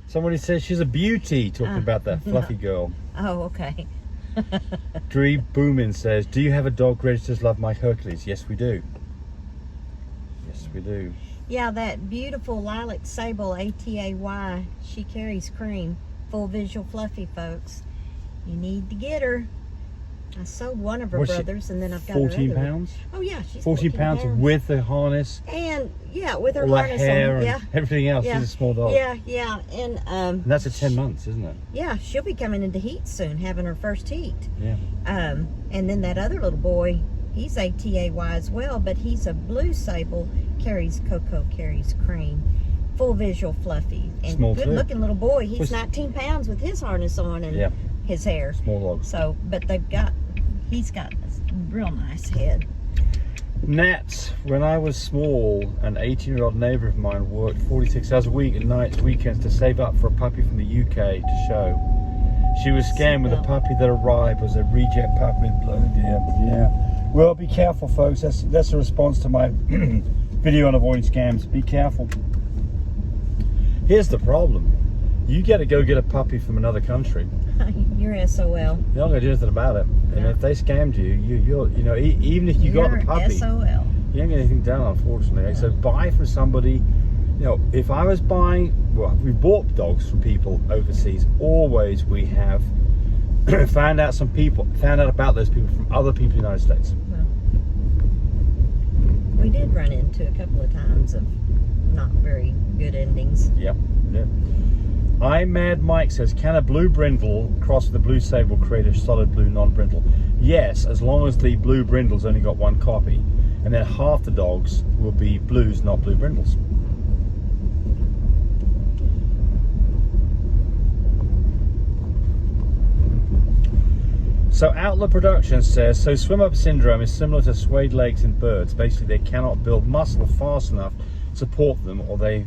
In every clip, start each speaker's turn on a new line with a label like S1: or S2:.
S1: Somebody says she's a beauty, talking about that fluffy girl.
S2: Oh, okay.
S1: Dree Boomin says, do you have a dog ready to love my Hercules? Yes, we do. Yes, we do.
S2: Yeah, that beautiful lilac sable ATAY, she carries cream. Full visual fluffy, folks. You need to get her. I sold one of her brothers, and then I've got
S1: 14
S2: her other.
S1: pounds?
S2: Oh, yeah, she's
S1: 14 pounds with the harness.
S2: And, yeah, with her
S1: all
S2: harness
S1: hair
S2: on.
S1: and
S2: Yeah.
S1: everything else.
S2: Yeah.
S1: She's a small dog.
S2: Yeah. And
S1: that's at 10 months, isn't it?
S2: Yeah, she'll be coming into heat soon, having her first heat.
S1: Yeah.
S2: And then that other little boy, he's ATAY as well, but he's a blue sable, carries cocoa, carries cream. Full visual fluffy. And
S1: small
S2: good
S1: too.
S2: looking little boy. He's 19 pounds with his harness on and his hair.
S1: Small dog.
S2: So, but he's got a real nice head.
S1: Nat, when I was small, an 18-year-old neighbor of mine worked 46 hours a week and nights, weekends to save up for a puppy from the UK to show. She was scammed with a puppy that arrived was a reject puppy with blood. Yeah. Well, be careful, folks. That's a response to my video on avoiding scams. Be careful. Here's the problem. You got to go get a puppy from another country.
S2: You're SOL.
S1: You're not going to do anything about it. And if they scammed you, you know, even if you got the puppy,
S2: SOL.
S1: You ain't get anything done, unfortunately. Yeah. So buy from somebody. You know, if I was buying, well, we bought dogs from people overseas. Always we have found out about those people from other people in the United States.
S2: Well, we did run into a couple of times of not very good endings.
S1: Yep. I'm Mad Mike says, can a blue brindle cross with a blue sable create a solid blue non-brindle? Yes, as long as the blue brindle's only got one copy. And then half the dogs will be blues, not blue brindles. So Outlet Productions says, so swim up syndrome is similar to suede legs in birds. Basically, they cannot build muscle fast enough to support them, or they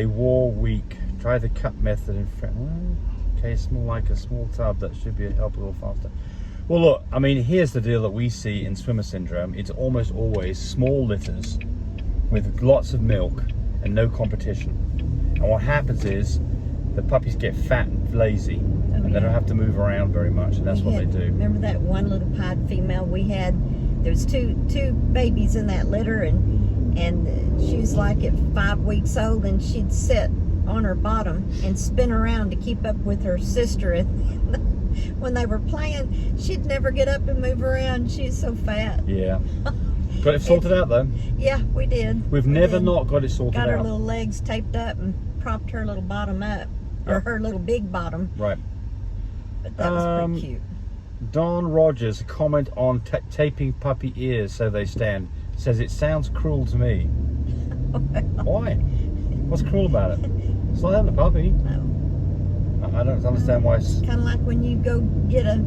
S1: war weak. Try the cup method in front. Okay, it's more like a small tub that should be a help a little faster. Well, look, I mean, here's the deal that we see in swimmer syndrome. It's almost always small litters with lots of milk and no competition. And what happens is the puppies get fat and lazy, and they don't have to move around very much, and that's what they do.
S2: Remember that one little pied female we had? There was two babies in that litter, and she was like at 5 weeks old, and she'd sit on her bottom and spin around to keep up with her sister. And when they were playing, she'd never get up and move around. She's so fat.
S1: Yeah. Got it sorted out though.
S2: Yeah, we did.
S1: We've never not got it sorted out.
S2: Got her little legs taped up and propped her little bottom up, or her little big bottom.
S1: Right.
S2: But that was pretty cute.
S1: Don Rogers, a comment on taping puppy ears so they stand, says it sounds cruel to me. Why? What's cruel about it? It's not having a puppy.
S2: No.
S1: I don't understand why it's...
S2: Kind of like when you go get a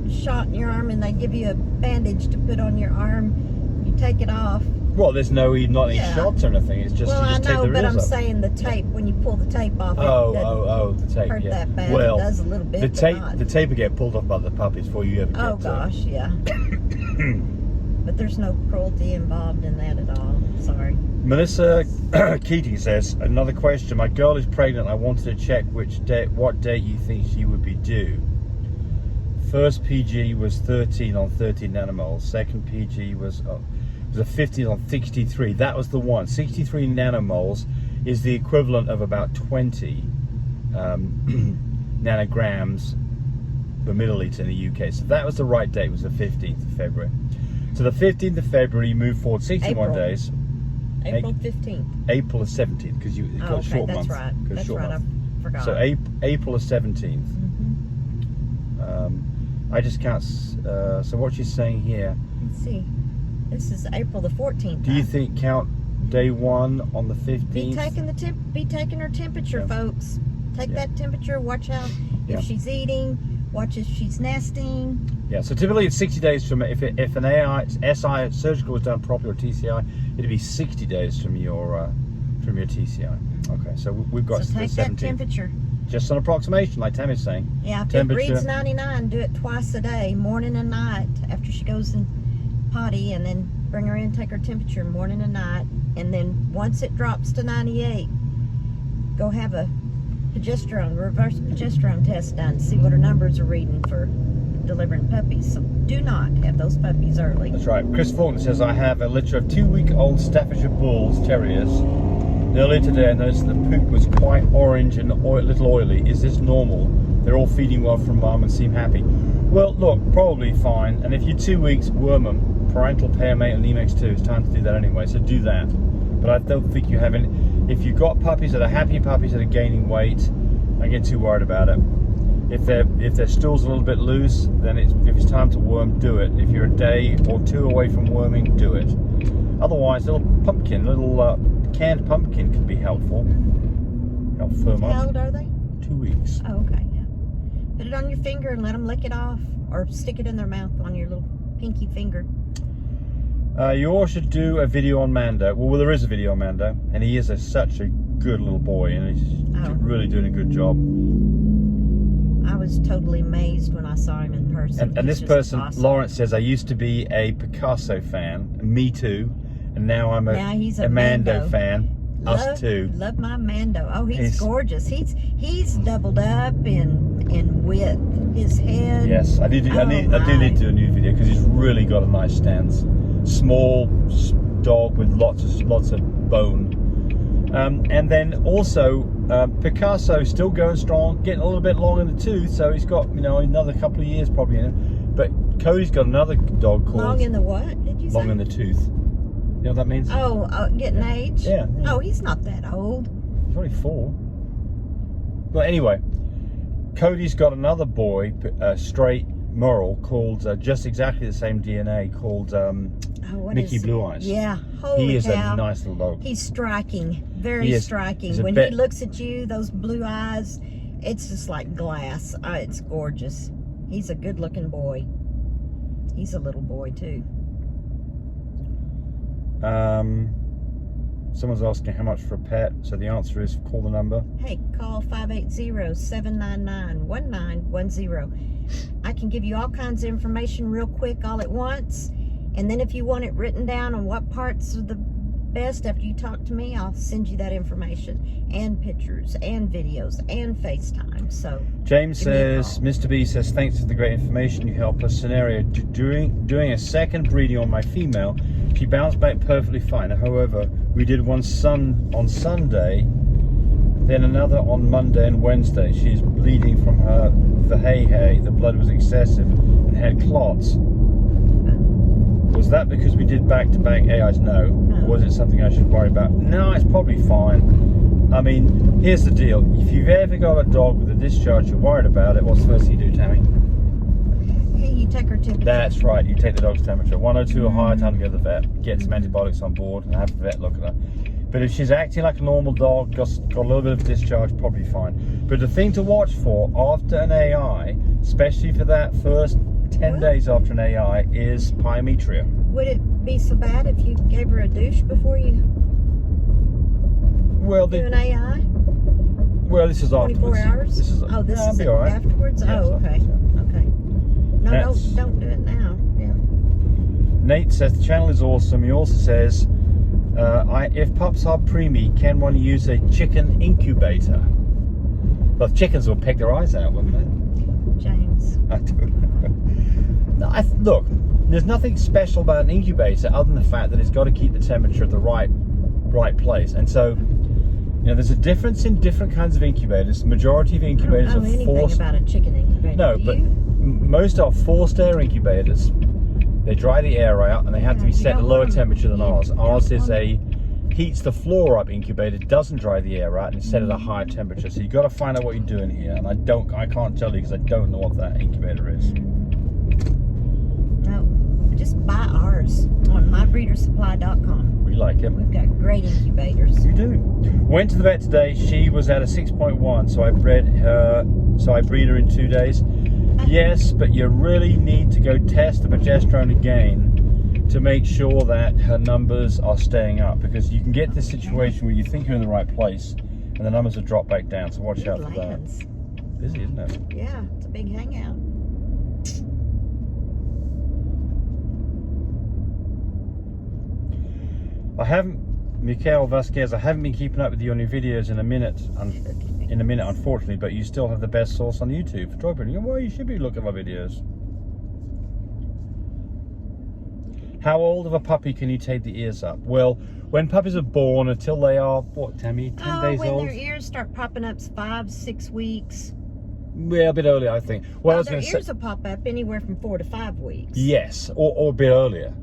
S2: shot in your arm and they give you a bandage to put on your arm, you take it off.
S1: Well, there's not any shots or anything. It's just,
S2: well,
S1: you just
S2: I know,
S1: take the
S2: but
S1: ears
S2: I'm
S1: up.
S2: saying the tape, when you pull the tape off,
S1: the tape,
S2: hurt
S1: yeah.
S2: that bad.
S1: Well,
S2: it does a little bit,
S1: the tape will get pulled off by the puppies before you ever get to it.
S2: Oh, gosh, yeah. But there's no cruelty involved in that at all. Sorry.
S1: Melissa Keating says, another question. My girl is pregnant. I wanted to check what date you think she would be due. First PG was 13 on 13 nanomoles. Second PG was a 15 on 63. That was the one. 63 nanomoles is the equivalent of about 20 nanograms per milliliter in the UK. So that was the right date. It was the 15th of February. So the 15th of February, you move forward 61 days.
S2: April 15th.
S1: April the 17th, because you got a short month.
S2: That's right. That's right. I forgot.
S1: So April the 17th. I just can't. So what she's saying here.
S2: Let's see. This is April the 14th.
S1: Do you think count day one on the 15th?
S2: Be taking her temperature, folks. Take that temperature. Watch out if she's eating. Watch if she's nesting.
S1: Yeah. So typically it's 60 days from if an SI surgical was done properly or TCI, it'd be 60 days from your TCI. Okay. So we've got
S2: so take
S1: the 17th.
S2: that temperature.
S1: Just an approximation, like Tammy's saying.
S2: Yeah, if it reads 99, do it twice a day, morning and night, after she goes in potty, and then bring her in, take her temperature morning and night, and then once it drops to 98, go have a reverse progesterone test done, see what her numbers are reading for delivering puppies. So do not have those puppies early.
S1: That's right. Chris Faulkner says, I have a litter of 2-week-old Staffordshire Bulls Terriers. Earlier today I noticed the poop was quite orange and little oily. Is this normal? They're all feeding well from mum and seem happy. Well, look, probably fine. And if you're 2 weeks, worm them. Parental Paramate and Nemex 2. It's time to do that anyway, so do that. But I don't think you have any. If you've got puppies that are happy puppies that are gaining weight, don't get too worried about it. If their stool's a little bit loose, then if it's time to worm, do it. If you're a day or two away from worming, do it. Otherwise, little canned pumpkin can be helpful. Help firm up.
S2: How old are they?
S1: 2 weeks.
S2: Oh, okay, yeah. Put it on your finger and let them lick it off, or stick it in their mouth on your little pinky finger.
S1: You all should do a video on Mando. Well, there is a video on Mando, and he is such a good little boy, and he's really doing a good job.
S2: I was totally amazed when I saw him in person.
S1: And this person,
S2: awesome.
S1: Lawrence, says, I used to be a Picasso fan, me too, and now I'm a Mando fan. Us too.
S2: Love my Mando. Oh, he's gorgeous. He's doubled up in width. His head.
S1: Yes, I do need to do a new video because he's really got a nice stance. Small dog with lots of bone. And then also Picasso still going strong, getting a little bit long in the tooth, so he's got another couple of years probably in him. But Cody's got another dog called
S2: long in the what? Did you say?
S1: Long in the tooth. You know what that means?
S2: Oh, getting age?
S1: Yeah.
S2: Oh, he's not that old.
S1: He's only 4. Well, anyway, Cody's got another boy, straight Merle, called just exactly the same DNA, called Mickey Blue Eyes.
S2: Yeah, holy
S1: He is
S2: cow.
S1: a nice little dog.
S2: He's striking, very striking. When he looks at you, those blue eyes, it's just like glass. It's gorgeous. He's a good-looking boy. He's a little boy too.
S1: Someone's asking how much for a pet, so the answer is call the number.
S2: Hey, call 580-799-1910. I can give you all kinds of information real quick all at once, and then if you want it written down on what parts are the best after you talk to me, I'll send you that information and pictures and videos and FaceTime. So
S1: James says, Mr. B says, thanks for the great information you help us. Scenario, doing a second breeding on my female, she bounced back perfectly fine. However, we did one on Sunday, then another on Monday and Wednesday. She's bleeding from her vajayjay. The blood was excessive and had clots. Was that because we did back-to-back AIs? No. Or was it something I should worry about? No, it's probably fine. I mean, here's the deal. If you've ever got a dog with a discharge, you're worried about it, what's the first thing you do, Tammy?
S2: Hey, you take her temperature.
S1: That's right, you take the dog's temperature. 102 or higher, time to go to the vet. Get some antibiotics on board and have the vet look at her. But if she's acting like a normal dog, got a little bit of discharge, probably fine. But the thing to watch for after an AI, especially for that first 10 days after an AI, is pyometria.
S2: Would it be so bad if you gave her a douche before you do an AI?
S1: Well, this is
S2: 24
S1: afterwards.
S2: hours?
S1: This is,
S2: this is
S1: be all right.
S2: afterwards?
S1: Yeah,
S2: oh, okay.
S1: Yeah.
S2: Okay. No, don't do it now. Yeah.
S1: Nate says the channel is awesome. He also says, if pups are preemie, can one use a chicken incubator? Well, chickens will pick their eyes out, wouldn't they?
S2: James.
S1: I don't know. Look, there's nothing special about an incubator other than the fact that it's got to keep the temperature at the right place. And so, there's a difference in different kinds of incubators. The majority of incubators
S2: I don't know anything about a chicken incubator.
S1: No, but most are forced air incubators. They dry the air out and they have to be set at a lower temperature than ours. Ours is a heats the floor up incubator, doesn't dry the air out, and it's set at a higher temperature. So you've got to find out what you're doing here. And I can't tell you because I don't know what that incubator is.
S2: No, just buy ours on mybreedersupply.com.
S1: We like it.
S2: We've got great incubators.
S1: We do. Went to the vet today. She was at a 6.1, so I breed her in 2 days. Yes, but you really need to go test the progesterone again to make sure that her numbers are staying up, because you can get this situation where you think you're in the right place and the numbers will drop back down, so watch out for that. Busy, isn't it?
S2: Yeah, it's a big hangout.
S1: Mikhail Vasquez, I haven't been keeping up with you on your videos in a minute, unfortunately, but you still have the best source on YouTube for dog breeding. Well, you should be looking at my videos. How old of a puppy can you take the ears up? Well, when puppies are born, until they are, what, Tammy, 10 days
S2: when
S1: old?
S2: their ears start popping up 5-6 weeks.
S1: Yeah, a bit earlier, I think. Well, I was
S2: Their
S1: going to say,
S2: ears will pop up anywhere from 4 to 5 weeks.
S1: yes, or a bit earlier.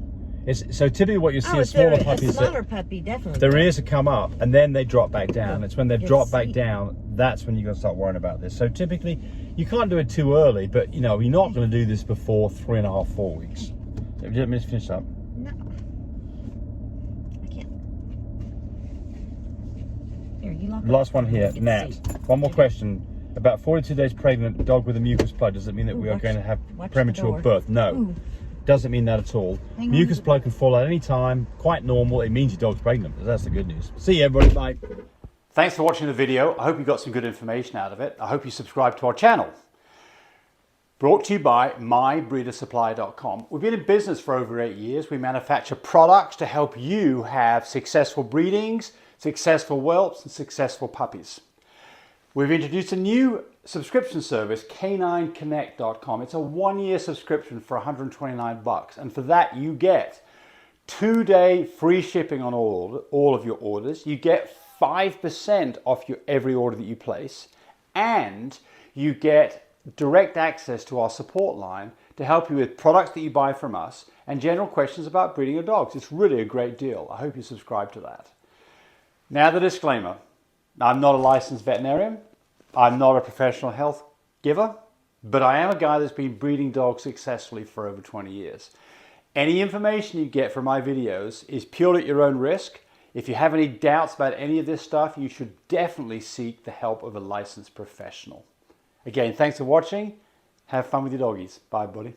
S1: So typically what you see is smaller puppies,
S2: a smaller puppy, definitely.
S1: their ears will come up and then they drop back down.
S2: Yeah.
S1: It's when they've dropped back down, that's when you've got to start worrying about this. So typically, you can't do it too early, but you know, you're not going to do this before 3.5, 4 weeks. Let me just finish up.
S2: No. I can't. Here, you lock
S1: Last
S2: up.
S1: one here,
S2: Get
S1: Nat.
S2: the seat.
S1: One more question. About 42 days pregnant dog with a mucus plug, does it mean that we are going to have premature birth? No.
S2: Ooh.
S1: Doesn't mean that at all.
S2: Hang on.
S1: Mucus plug can fall at any time, quite normal. It means your dog's pregnant. That's the good news. See you, everybody. Bye. Thanks for watching the video. I hope you got some good information out of it. I hope you subscribe to our channel. Brought to you by mybreedersupply.com. We've been in business for over 8 years. We manufacture products to help you have successful breedings, successful whelps, and successful puppies. We've introduced a new subscription service, canineconnect.com. It's a 1-year subscription for $129, and for that you get 2-day free shipping on all of your orders. You get 5% off every order that you place, and you get direct access to our support line to help you with products that you buy from us and general questions about breeding your dogs. It's really a great deal. I hope you subscribe to that. Now the disclaimer. I'm not a licensed veterinarian. I'm not a professional health giver, but I am a guy that's been breeding dogs successfully for over 20 years. Any information you get from my videos is purely at your own risk. If you have any doubts about any of this stuff, you should definitely seek the help of a licensed professional. Again, thanks for watching. Have fun with your doggies. Bye, buddy.